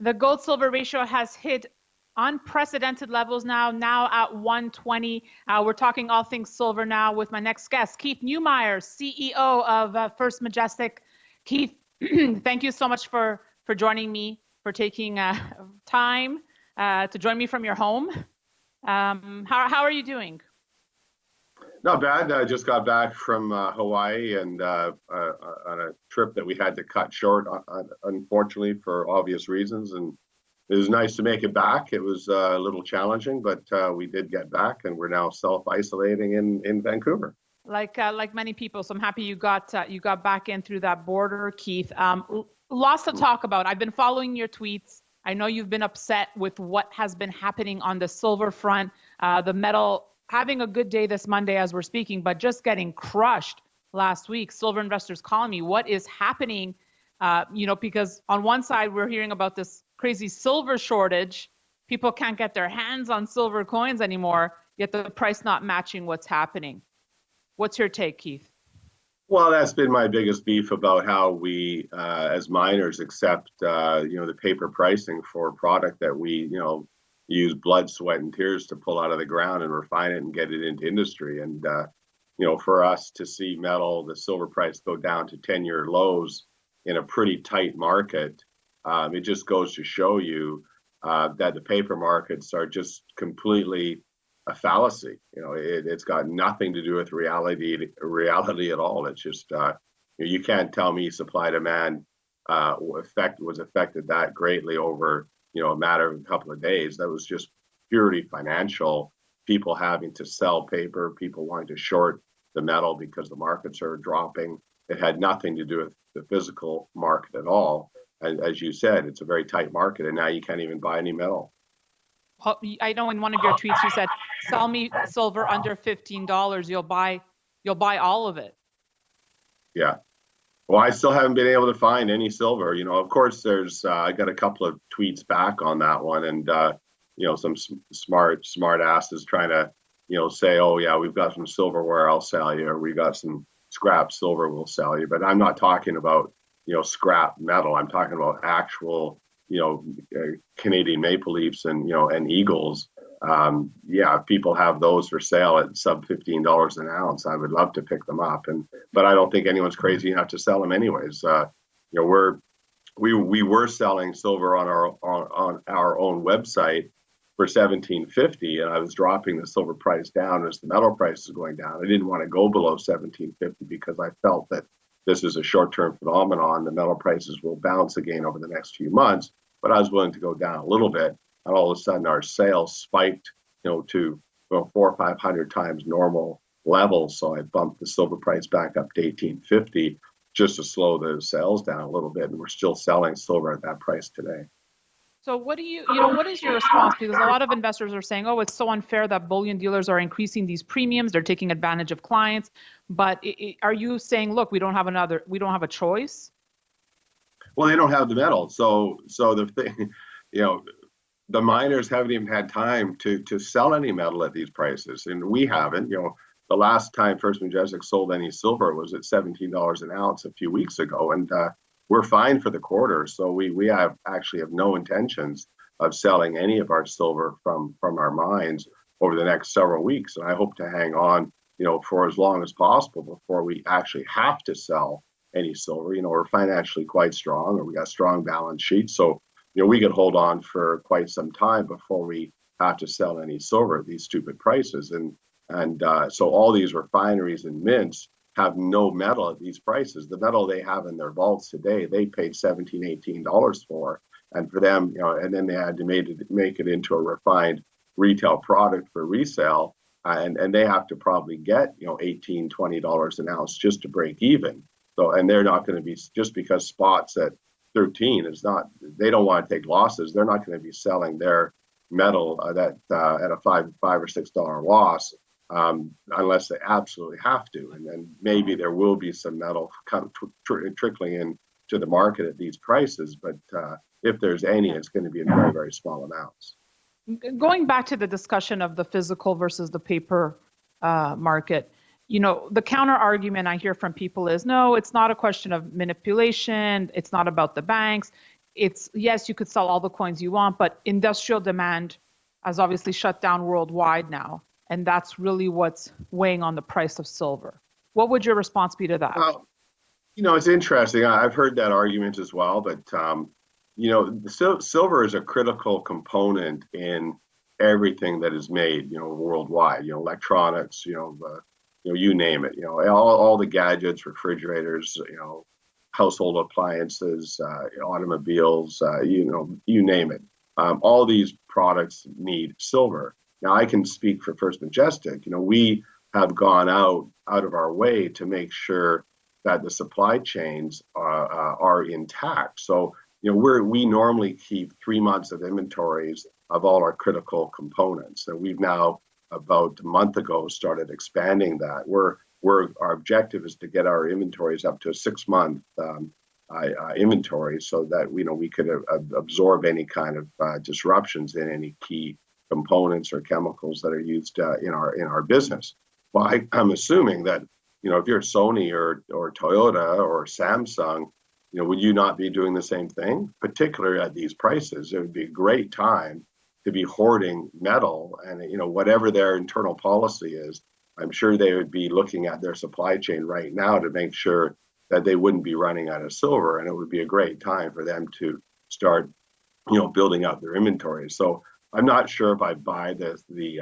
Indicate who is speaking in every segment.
Speaker 1: The gold silver ratio has hit unprecedented levels now at 120. We're talking all things silver now with my next guest, Keith Neumeyer, CEO of First Majestic. Keith, thank you so much for joining me, for taking time to join me from your home. How are you doing?
Speaker 2: Not bad. I just got back from Hawaii and on a trip that we had to cut short, unfortunately, for obvious reasons. And it was nice to make it back. It was a little challenging, but we did get back, and we're now self-isolating in Vancouver.
Speaker 1: Like many people, so I'm happy you got back in through that border, Keith. Lots to talk about. I've been following your tweets. I know you've been upset with what has been happening on the silver front. The metal having a good day this Monday as we're speaking, but just getting crushed last week. Silver investors calling me, what is happening? Because on one side, we're hearing about this crazy silver shortage. People can't get their hands on silver coins anymore, yet the price not matching what's happening. What's your take, Keith?
Speaker 2: Well, that's been my biggest beef about how we, as miners, accept, the paper pricing for a product that we, use blood, sweat, and tears to pull out of the ground and refine it and get it into industry. And, for us to see the silver price go down to 10-year lows in a pretty tight market, it just goes to show you that the paper markets are just completely a fallacy. It's got nothing to do with reality at all. It's just, you can't tell me supply demand was affected that greatly over a matter of a couple of days. That was just purely financial. People having to sell paper, people wanting to short the metal because the markets are dropping. It had nothing to do with the physical market at all. And as you said, it's a very tight market, and now you can't even buy any metal.
Speaker 1: I know in one of your tweets you said, "Sell me silver under $15. You'll buy all of it."
Speaker 2: Yeah. Well, I still haven't been able to find any silver. Of course, there's I got a couple of tweets back on that one, and some smart asses trying to say, "Oh yeah, we've got some silverware, I'll sell you," or "We got some scrap silver, we'll sell you." But I'm not talking about scrap metal. I'm talking about actual Canadian maple leafs and eagles. If people have those for sale at sub $15 an ounce, I would love to pick them up. But I don't think anyone's crazy enough to sell them anyways. We were selling silver on our own website for $17.50, and I was dropping the silver price down as the metal price is going down. I didn't want to go below $17.50 because I felt that this is a short-term phenomenon. The metal prices will bounce again over the next few months, but I was willing to go down a little bit. And all of a sudden, our sales spiked, to 400 or 500 times normal levels. So I bumped the silver price back up to $18.50 just to slow the sales down a little bit. And we're still selling silver at that price today.
Speaker 1: So what do what is your response? Because a lot of investors are saying, "Oh, it's so unfair that bullion dealers are increasing these premiums. They're taking advantage of clients." But are you saying, "Look, we don't have a choice"?
Speaker 2: Well, they don't have the metal. So the thing, the miners haven't even had time to sell any metal at these prices, and we haven't. The last time First Majestic sold any silver was at $17 an ounce a few weeks ago, and we're fine for the quarter. So we have no intentions of selling any of our silver from our mines over the next several weeks, and I hope to hang on, for as long as possible before we actually have to sell any silver. We're financially quite strong, or we got strong balance sheets, so we could hold on for quite some time before we have to sell any silver at these stupid prices. And so all these refineries and mints have no metal at these prices. The metal they have in their vaults today, they paid $17, $18 for, and for them, and then they had to make it into a refined retail product for resale, and they have to probably get $18, $20 an ounce just to break even. So, and they're not going to be, just because spot's at 13 is not, they don't want to take losses. They're not going to be selling their metal at a $5 or $6 loss unless they absolutely have to. And then maybe there will be some metal trickling in to the market at these prices, but if there's any, it's going to be in very, very small amounts.
Speaker 1: Going back to the discussion of the physical versus the paper market, the counter argument I hear from people is, no, it's not a question of manipulation. It's not about the banks. it's, yes, you could sell all the coins you want, but industrial demand has obviously shut down worldwide now. And that's really what's weighing on the price of silver. What would your response be to that?
Speaker 2: Well, it's interesting. I've heard that argument as well, but silver is a critical component in everything that is made, worldwide. Electronics, you name it. All the gadgets, refrigerators, household appliances, automobiles, you name it. All these products need silver. Now, I can speak for First Majestic. We have gone out of our way to make sure that the supply chains are intact. So, we normally keep 3 months of inventories of all our critical components, and we've now, about a month ago, started expanding that. Our objective is to get our inventories up to a 6-month inventory, so that we could absorb any kind of disruptions in any key components or chemicals that are used in our business. Well, I'm assuming that if you're Sony or Toyota or Samsung, would you not be doing the same thing? Particularly at these prices, it would be a great time to be hoarding metal, and whatever their internal policy is, I'm sure they would be looking at their supply chain right now to make sure that they wouldn't be running out of silver, and it would be a great time for them to start, building up their inventory. So I'm not sure if I buy the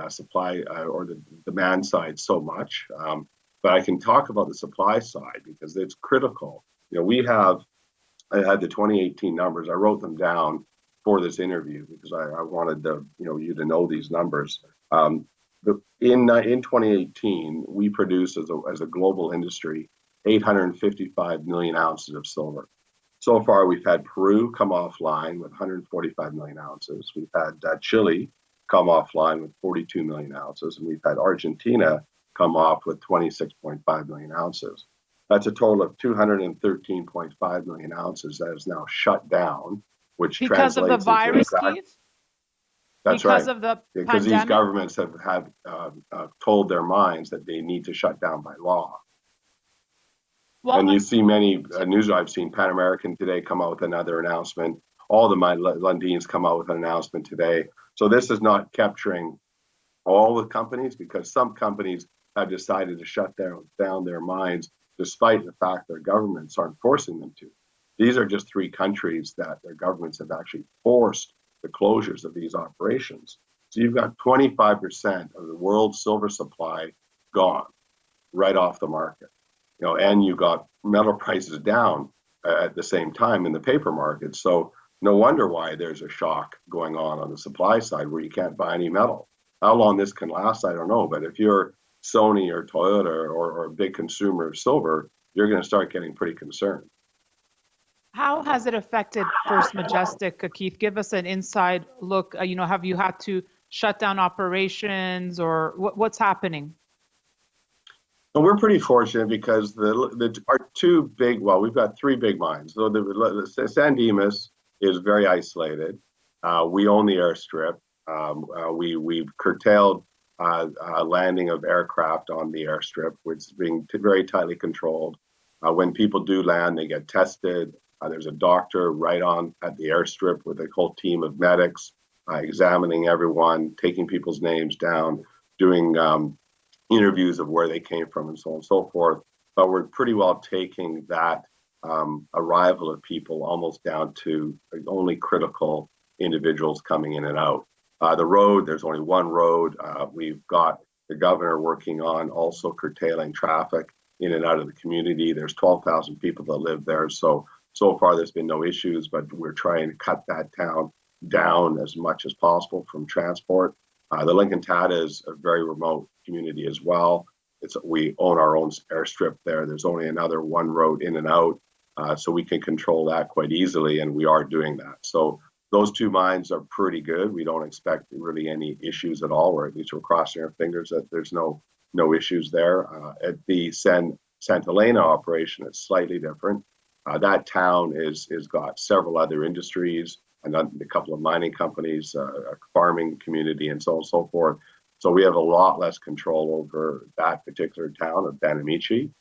Speaker 2: supply or the demand side so much, but I can talk about the supply side because it's critical. I had the 2018 numbers. I wrote them down for this interview because I wanted you to know these numbers. In 2018, we produced as a global industry 855 million ounces of silver. So far, we've had Peru come offline with 145 million ounces. We've had Chile come offline with 42 million ounces, and we've had Argentina come off with 26.5 million ounces. That's a total of 213.5 million ounces that is now shut down, which
Speaker 1: because of the virus, Keith?
Speaker 2: That's
Speaker 1: because
Speaker 2: right.
Speaker 1: of the
Speaker 2: because
Speaker 1: pandemic?
Speaker 2: these governments have told their minds that they need to shut down by law.
Speaker 1: Well,
Speaker 2: and you see many news. I've seen Pan American today come out with another announcement. All the Lundins come out with an announcement today. So this is not capturing all the companies, because some companies have decided to shut down their mines despite the fact their governments aren't forcing them to. These are just 3 countries that their governments have actually forced the closures of these operations. So you've got 25% of the world's silver supply gone right off the market. And you got metal prices down at the same time in the paper market. So no wonder why there's a shock going on the supply side where you can't buy any metal. How long this can last, I don't know. But if you're Sony or Toyota or a big consumer of silver, you're going to start getting pretty concerned.
Speaker 1: How has it affected First Majestic, Keith? Give us an inside look. Have you had to shut down operations, or what's happening?
Speaker 2: Well, we're pretty fortunate because our 2 big, we've got 3 big mines. So the San Dimas is very isolated. We own the airstrip. We've curtailed landing of aircraft on the airstrip, which is being very tightly controlled. When people do land, they get tested. There's a doctor right on at the airstrip with a whole team of medics examining everyone, taking people's names down, doing interviews of where they came from and so on and so forth. But we're pretty well taking that arrival of people almost down to only critical individuals coming in and out. The road, there's only one road. We've got the governor working on also curtailing traffic in and out of the community. There's 12,000 people that live there. So far there's been no issues, but we're trying to cut that town down as much as possible from transport. The Lincoln Tata is a very remote community as well. We own our own airstrip there. There's only another one road in and out, so we can control that quite easily, and we are doing that. So those 2 mines are pretty good. We don't expect really any issues at all, or at least we're crossing our fingers that there's no issues there. At the Santa Elena operation, it's slightly different. That town is got several other industries, and a couple of mining companies, a farming community, and so on and so forth. So we have a lot less control over that particular town of Banamichi.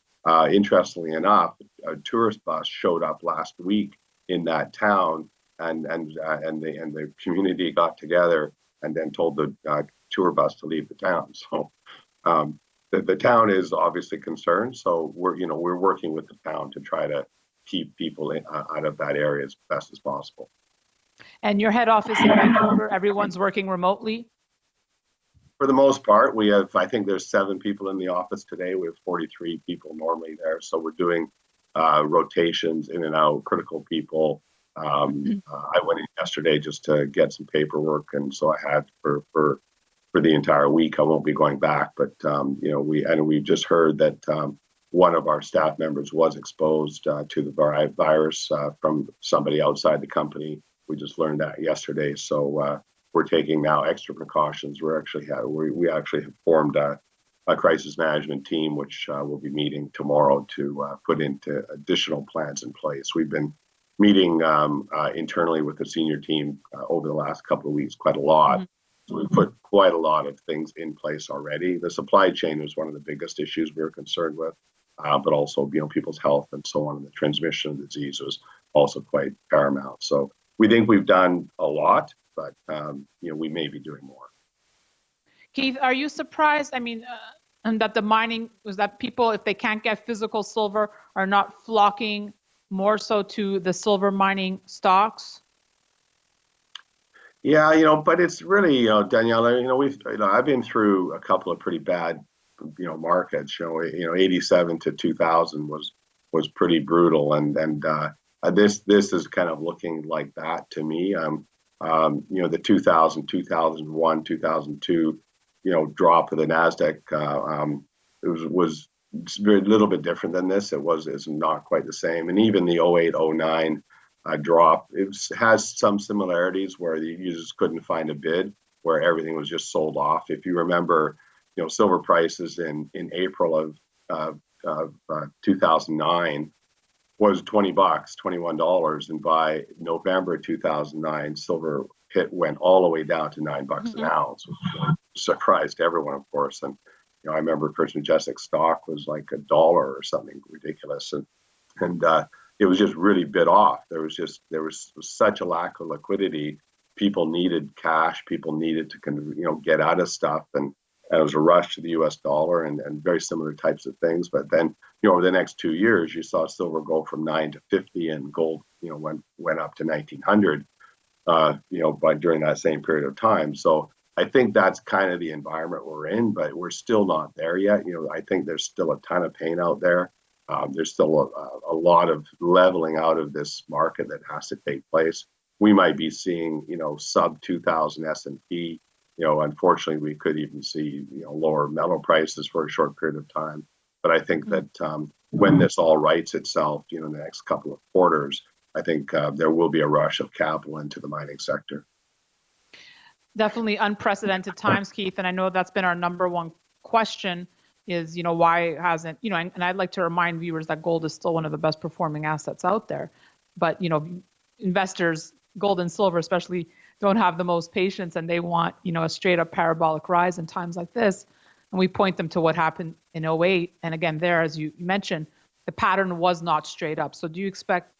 Speaker 2: Interestingly enough, a tourist bus showed up last week in that town and the community got together and then told the tour bus to leave the town. So the town is obviously concerned. So we're working with the town to try to keep people out of that area as best as possible.
Speaker 1: And your head office in Vancouver, everyone's working remotely?
Speaker 2: For the most part, we have, I think there's 7 people in the office today. We have 43 people normally there. So we're doing rotations in and out, critical people. I went in yesterday just to get some paperwork, and so I had for the entire week. I won't be going back, but we've just heard that one of our staff members was exposed to the virus from somebody outside the company. We just learned that yesterday, so we're taking now extra precautions. We actually have formed a crisis management team, which will be meeting tomorrow to put into additional plans in place. We've been meeting internally with the senior team over the last couple of weeks quite a lot. So we've put quite a lot of things in place already. The supply chain was one of the biggest issues we were concerned with, but also people's health and so on. And the transmission of the disease was also quite paramount. So we think we've done a lot, but we may be doing more.
Speaker 1: Keith, are you surprised? I mean, and that the mining was that people, if they can't get physical silver, are not flocking more so to the silver mining stocks?
Speaker 2: Yeah, but it's really, Danielle, I've been through a couple of pretty bad, markets. 87 to 2000 was pretty brutal, and this is kind of looking like that to me. The 2000, 2001, 2002, drop of the Nasdaq, it was very little bit different than this. It's not quite the same, and even the 08, 09 drop, it has some similarities where you just couldn't find a bid, where everything was just sold off. If you remember, silver prices in April of 2009 was $20, $21, and by November 2009, silver went all the way down to $9 an ounce, which surprised everyone, of course. And I remember First Majestic stock was like $1 or something ridiculous, and it was just really bid off. There was such a lack of liquidity. People needed cash. People needed to get out of stuff, and it was a rush to the U.S. dollar and very similar types of things. But then over the next 2 years, you saw silver go from 9 to 50, and gold went up to 1900. But during that same period of time. So I think that's kind of the environment we're in, but we're still not there yet. I think there's still a ton of pain out there. There's still a lot of leveling out of this market that has to take place. We might be seeing, sub 2000 S&P. Unfortunately, we could even see, lower metal prices for a short period of time. But I think that when this all rights itself, in the next couple of quarters, I think there will be a rush of capital into the mining sector.
Speaker 1: Definitely unprecedented times, Keith. And I know that's been our number one question is, why hasn't, and I'd like to remind viewers that gold is still one of the best performing assets out there. But, investors, gold and silver especially, don't have the most patience, and they want, a straight up parabolic rise in times like this. And we point them to what happened in 08. And again, there, as you mentioned, the pattern was not straight up. So do you expect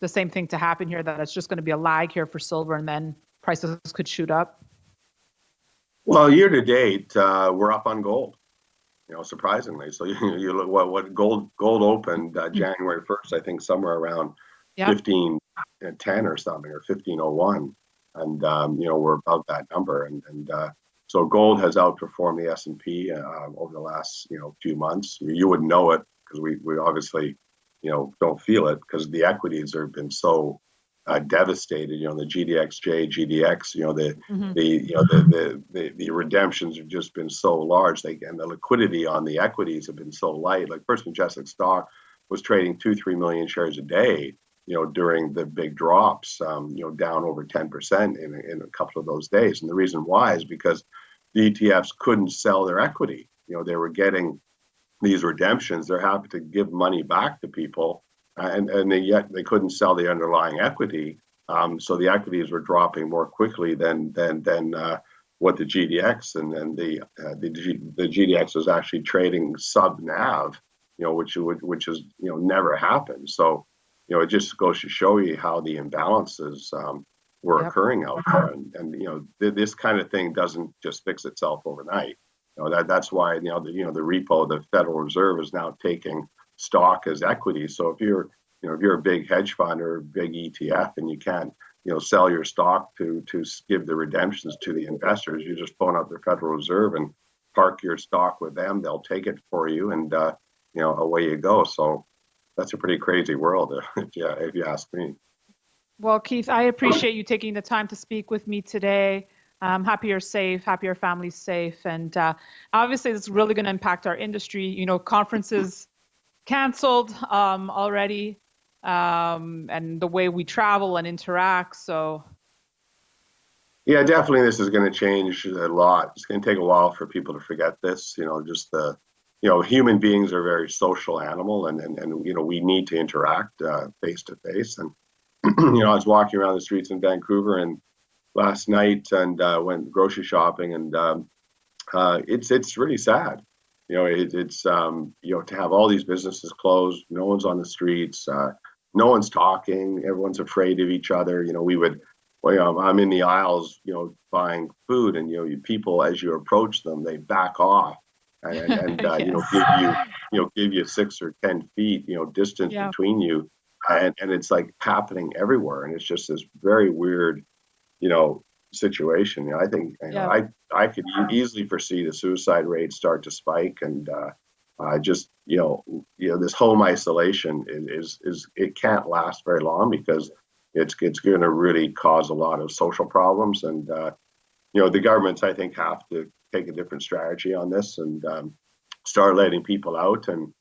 Speaker 1: the same thing to happen here, that it's just going to be a lag here for silver and then prices could shoot up?
Speaker 2: Well, year to date, we're up on gold, surprisingly. So you look what gold opened January 1st, I think somewhere around 1510 or something, or 1501. And, we're above that number. And so gold has outperformed the S&P over the last, few months. You wouldn't know it because we obviously, don't feel it because the equities have been so devastated. The GDXJ, GDX, the redemptions have just been so large. And the liquidity on the equities have been so light. Like First Majestic stock was trading 2-3 million shares a day, during the big drops, down over 10% in a couple of those days. And the reason why is because the ETFs couldn't sell their equity. They were getting these redemptions. They're happy to give money back to people, and yet they couldn't sell the underlying equity. So the equities were dropping more quickly than what the GDX and the GDX was actually trading sub NAV, which has never happened. So it just goes to show you how the imbalances were
Speaker 1: Yep.
Speaker 2: occurring out there, and this kind of thing doesn't just fix itself overnight. That's why the repo, the Federal Reserve, is now taking stock as equity. So if you're a big hedge fund or a big ETF and you can't sell your stock to give the redemptions to the investors, you just phone up the Federal Reserve and park your stock with them. They'll take it for you, and away you go. So that's a pretty crazy world, if you ask me.
Speaker 1: Well, Keith, I appreciate you taking the time to speak with me today. I'm happy you're safe, happy your family's safe. And obviously, this is really going to impact our industry. Conferences canceled already, and the way we travel and interact. So,
Speaker 2: yeah, definitely, this is going to change a lot. It's going to take a while for people to forget this. Human beings are a very social animal, and we need to interact face to face. And I was walking around the streets in Vancouver and last night, and went grocery shopping, and it's really sad. It's to have all these businesses closed, no one's on the streets, no one's talking, everyone's afraid of each other. I'm in the aisles, buying food, and people, as you approach them, they back off, and
Speaker 1: yes.
Speaker 2: give you 6 or 10 feet, distance
Speaker 1: Yeah.
Speaker 2: between you, and it's like happening everywhere, and it's just this very weird, situation. I think
Speaker 1: Yeah.
Speaker 2: I could easily foresee the suicide rate start to spike, and this home isolation is it can't last very long, because it's going to really cause a lot of social problems, and the governments, I think, have to take a different strategy on this, and start letting people out, and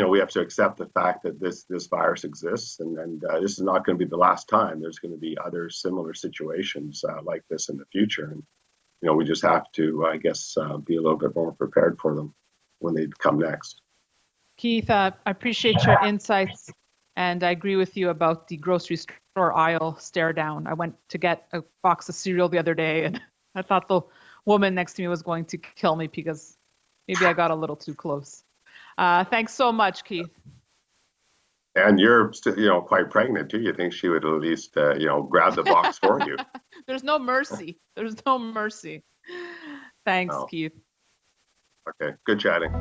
Speaker 2: we have to accept the fact that this virus exists, and this is not going to be the last time. There's going to be other similar situations like this in the future, and we just have to, I guess, be a little bit more prepared for them when they come next.
Speaker 1: Keith, I appreciate your insights, and I agree with you about the grocery store aisle stare down. I went to get a box of cereal the other day, and I thought the woman next to me was going to kill me because maybe I got a little too close. Thanks so much, Keith.
Speaker 2: And you're quite pregnant too. You think she would at least grab the box for you?
Speaker 1: There's no mercy. There's no mercy. Thanks,
Speaker 2: No.
Speaker 1: Keith.
Speaker 2: Okay, good chatting.